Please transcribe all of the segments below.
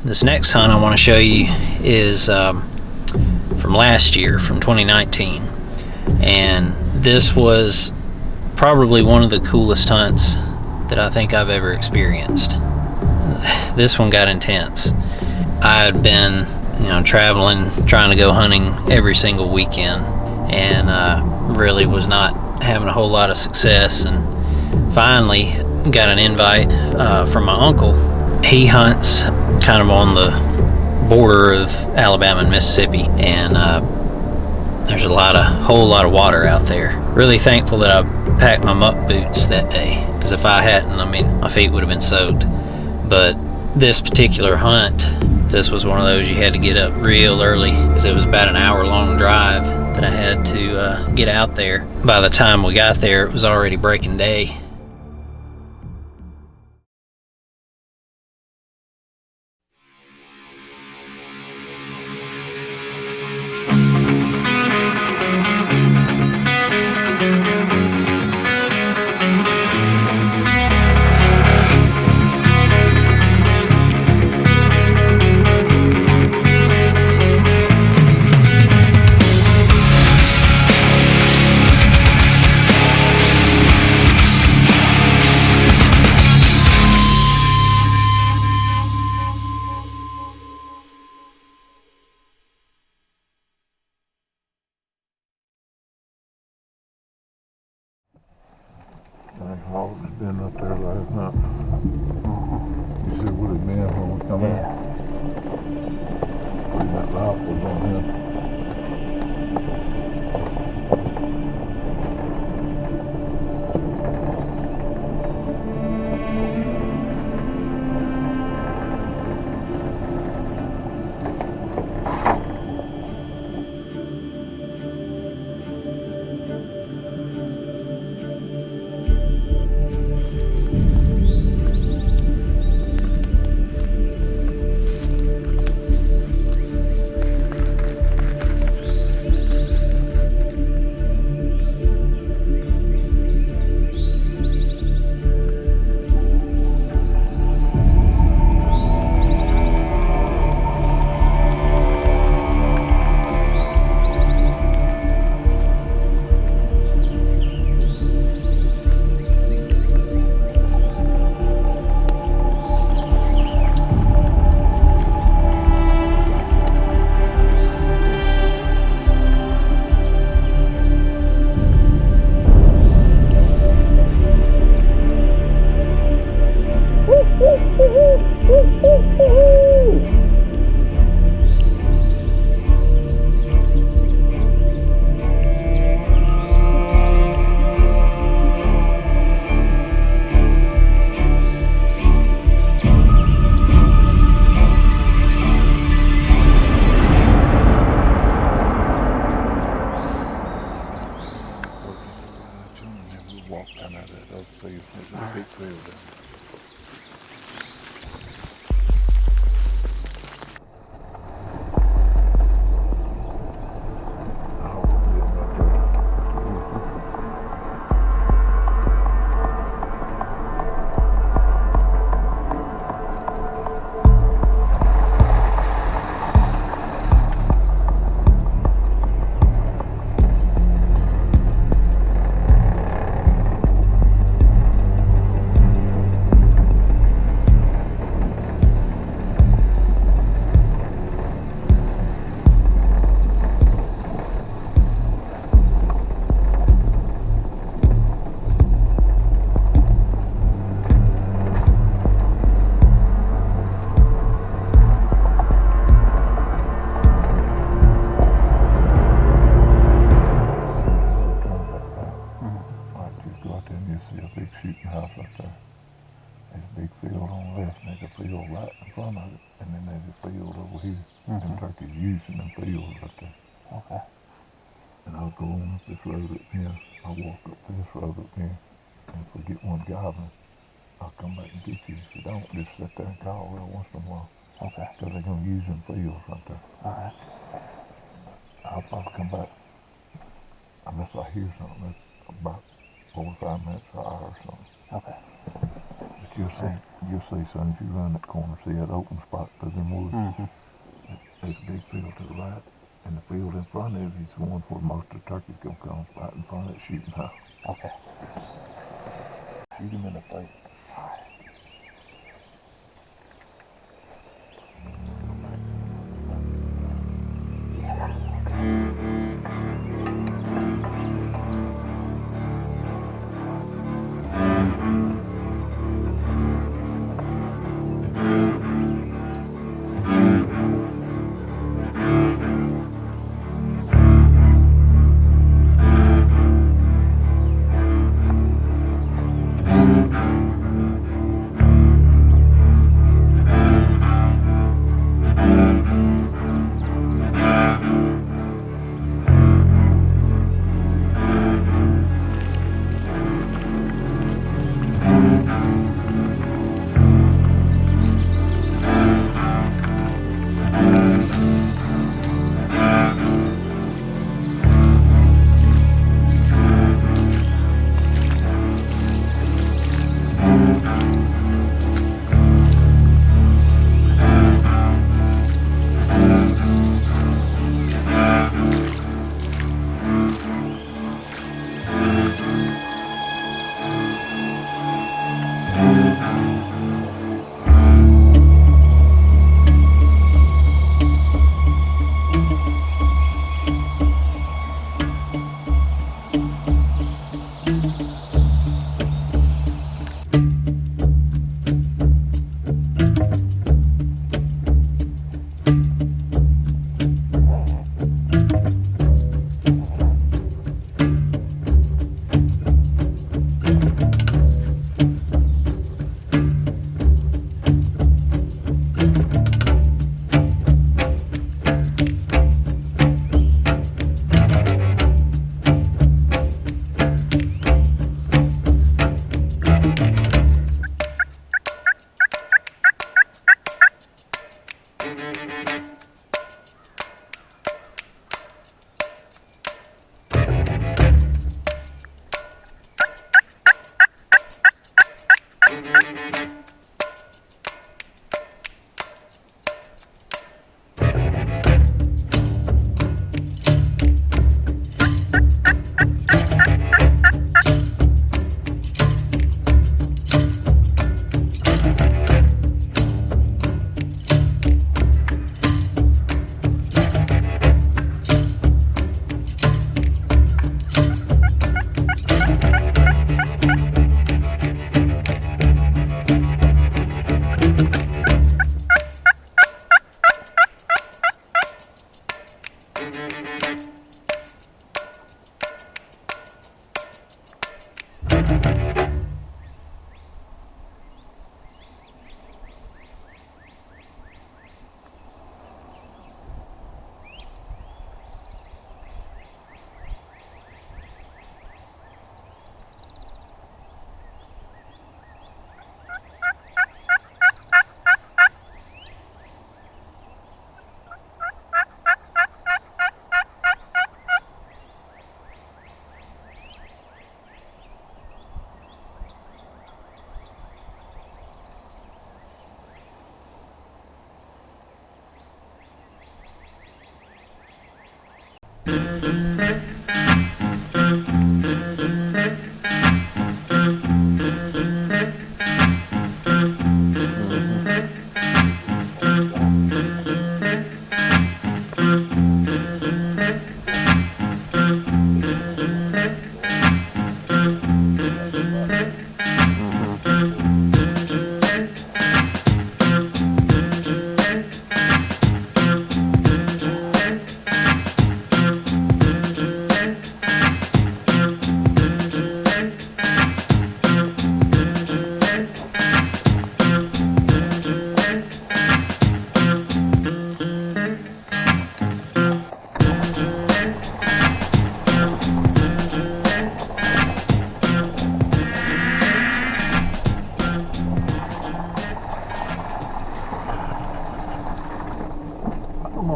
This next hunt I want to show you is from last year, from 2019, and this was probably one of the coolest hunts that I think I've ever experienced. This one got intense. I had been, traveling, trying to go hunting every single weekend, and really was not having a whole lot of success, and finally got an invite from my uncle. He hunts kind of on the border of Alabama and Mississippi, and there's a whole lot of water out there. Really thankful that I packed my muck boots that day, because if I hadn't, my feet would have been soaked. But this particular hunt, this was one of those you had to get up real early, because it was about an hour-long drive that I had to get out there. By the time we got there, it was already breaking day. Hogs has been up there last night. You see what it meant when we come in? Putting that rifle on him. Just sit there and call every once in a while. Okay. Because they're going to use them fields right there. Alright. I'll probably come back, unless I hear something, that's about 4 or 5 minutes or an hour or something. Okay. But you'll see as soon as you run that corner, see that open spot to them woods. There's a big field to the right, and the field in front of it is the one where most of the turkeys gonna come, right in front of that shooting house. Okay. Shoot him in the face.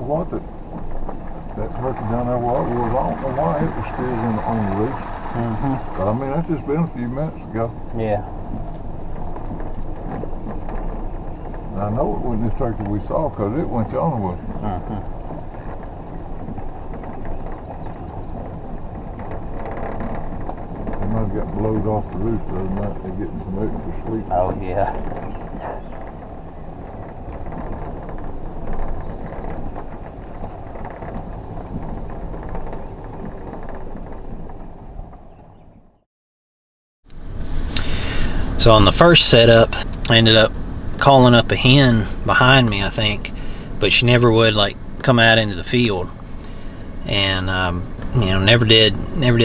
What that turkey down there where I was, I don't know why it was still on the roost. But I mean, that's just been a few minutes ago. Yeah. I know it wasn't this turkey we saw because it went on with it. They might have got blowed off the roof the other night. They're getting some extra sleep. Oh, yeah. So on the first setup, I ended up calling up a hen behind me, I think, but she never would like come out into the field, and you know, never did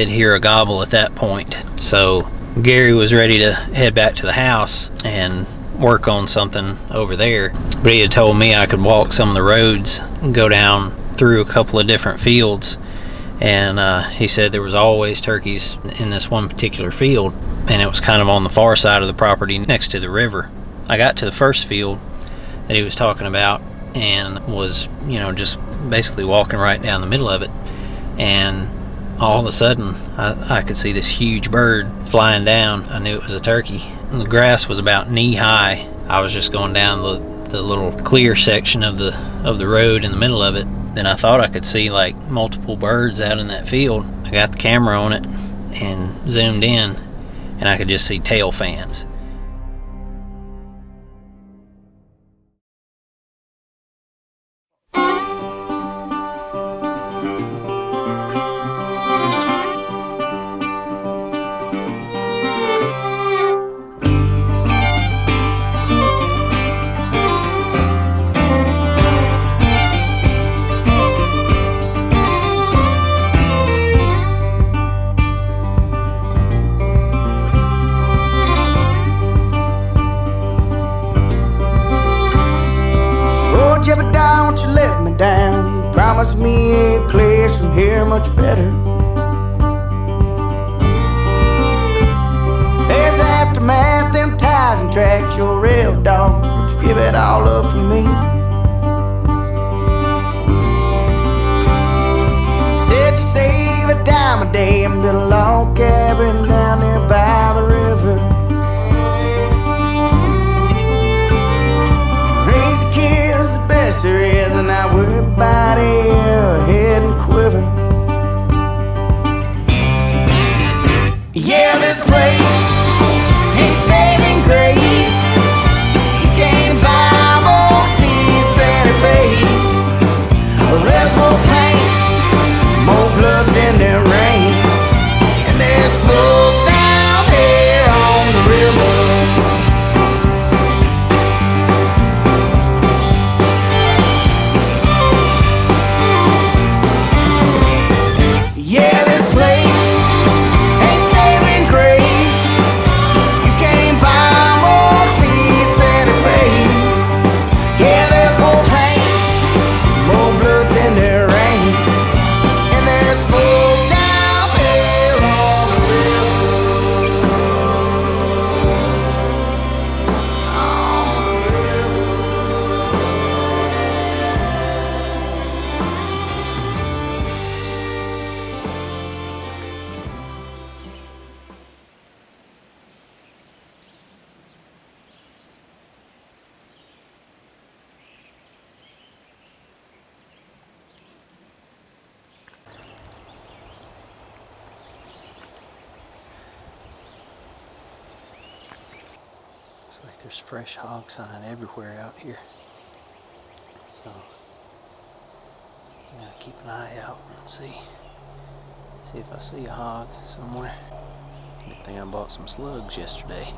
hear a gobble at that point. So Gary was ready to head back to the house and work on something over there, but he had told me I could walk some of the roads and go down through a couple of different fields, and he said there was always turkeys in this one particular field, and it was kind of on the far side of the property next to the river. I got to the first field that he was talking about and was, you know, just basically walking right down the middle of it, and all of a sudden I could see this huge bird flying down. I knew it was a turkey. And the grass was about knee high. I was just going down the little clear section of the road in the middle of it. Then I thought I could see like multiple birds out in that field. I got the camera on it and zoomed in, and I could just see tail fans. Promise me a place from here much better. There's aftermath, them ties and tracks, your real dog, but you give it all up for me. Said you save a dime a day and build a log cabin down there by the river. Raise the kids the best there is, and I worry about your head and quiver. Yeah, this place ain't saving grace. You can't buy more peace than it pays. There's more pain, more blood than there rain, and there's smoke down here on the river. Looks like there's fresh hog sign everywhere out here. So I gotta keep an eye out and see if I see a hog somewhere. Good thing I bought some slugs yesterday.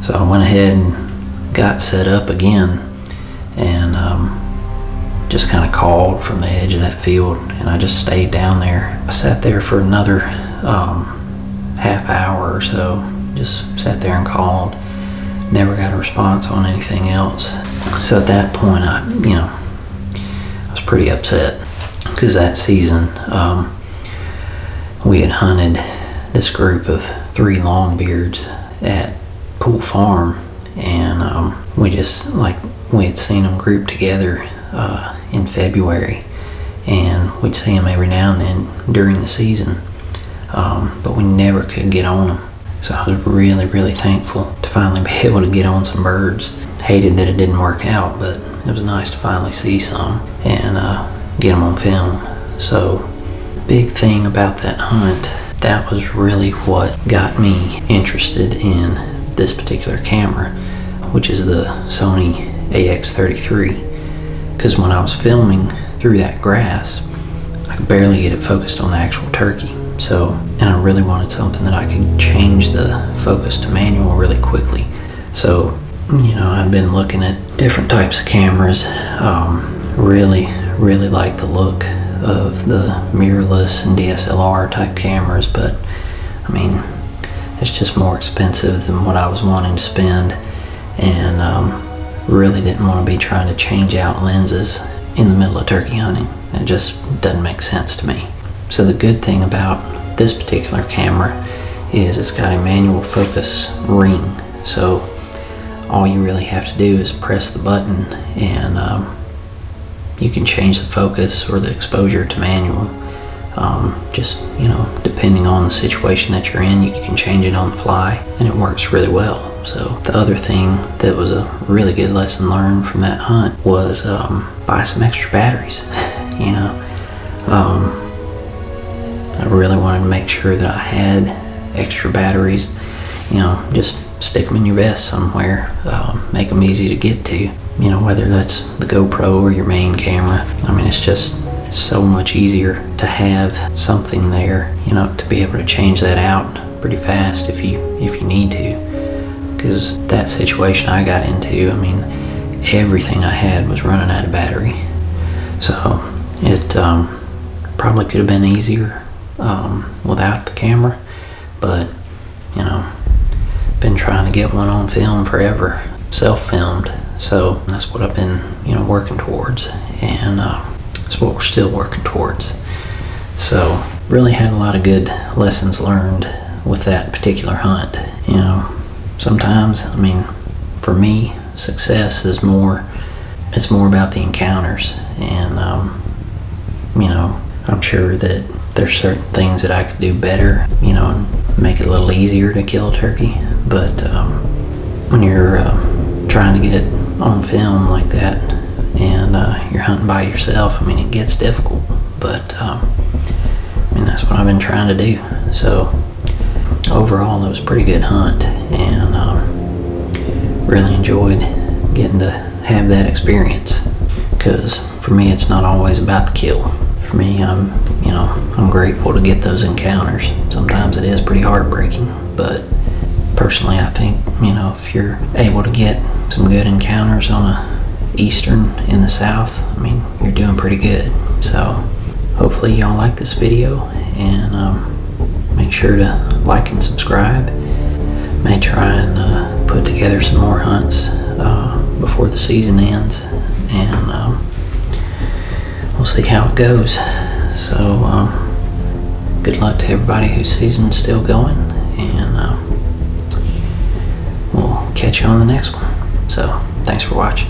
So I went ahead and got set up again, and just kind of called from the edge of that field, and I just stayed down there. I sat there for another half hour or so, just sat there and called. Never got a response on anything else. So at that point, I was pretty upset, because that season we had hunted this group of 3 Longbeards at Pool Farm, and we had seen them grouped together in February, and we'd see them every now and then during the season, but we never could get on them. So I was really, really thankful to finally be able to get on some birds. Hated that it didn't work out, but it was nice to finally see some and get them on film. So big thing about that hunt, that was really what got me interested in this particular camera, which is the Sony AX33. Because when I was filming through that grass, I could barely get it focused on the actual turkey. So, and I really wanted something that I could change the focus to manual really quickly. So, I've been looking at different types of cameras. Really like the look of the mirrorless and DSLR type cameras, but I mean, it's just more expensive than what I was wanting to spend, and really didn't want to be trying to change out lenses in the middle of turkey hunting. It just doesn't make sense to me. So the good thing about this particular camera is it's got a manual focus ring. So all you really have to do is press the button, and you can change the focus or the exposure to manual. Just, depending on the situation that you're in, you can change it on the fly, and it works really well. So the other thing that was a really good lesson learned from that hunt was buy some extra batteries. I really wanted to make sure that I had extra batteries. Just stick them in your vest somewhere, make them easy to get to, whether that's the GoPro or your main camera. I mean, it's just so much easier to have something there, to be able to change that out pretty fast if you need to. Because that situation I got into, I mean, everything I had was running out of battery. So it probably could have been easier without the camera, but been trying to get one on film forever, self-filmed. So that's what I've been working towards, and that's what we're still working towards. So really had a lot of good lessons learned with that particular hunt. Sometimes, I mean, for me, success is more about the encounters, and I'm sure that there's certain things that I could do better, and make it a little easier to kill a turkey. But when you're trying to get it on film like that, and you're hunting by yourself, I mean, it gets difficult. But I mean, that's what I've been trying to do. So overall, it was a pretty good hunt, and really enjoyed getting to have that experience. Because for me, it's not always about the kill. For me, I'm grateful to get those encounters. Sometimes it is pretty heartbreaking, but personally, I think, if you're able to get some good encounters on a eastern in the south, I mean, you're doing pretty good. So hopefully y'all like this video, and make sure to like and subscribe. May try and put together some more hunts before the season ends, and we'll see how it goes. So good luck to everybody whose season's still going, and we'll catch you on the next one. So thanks for watching.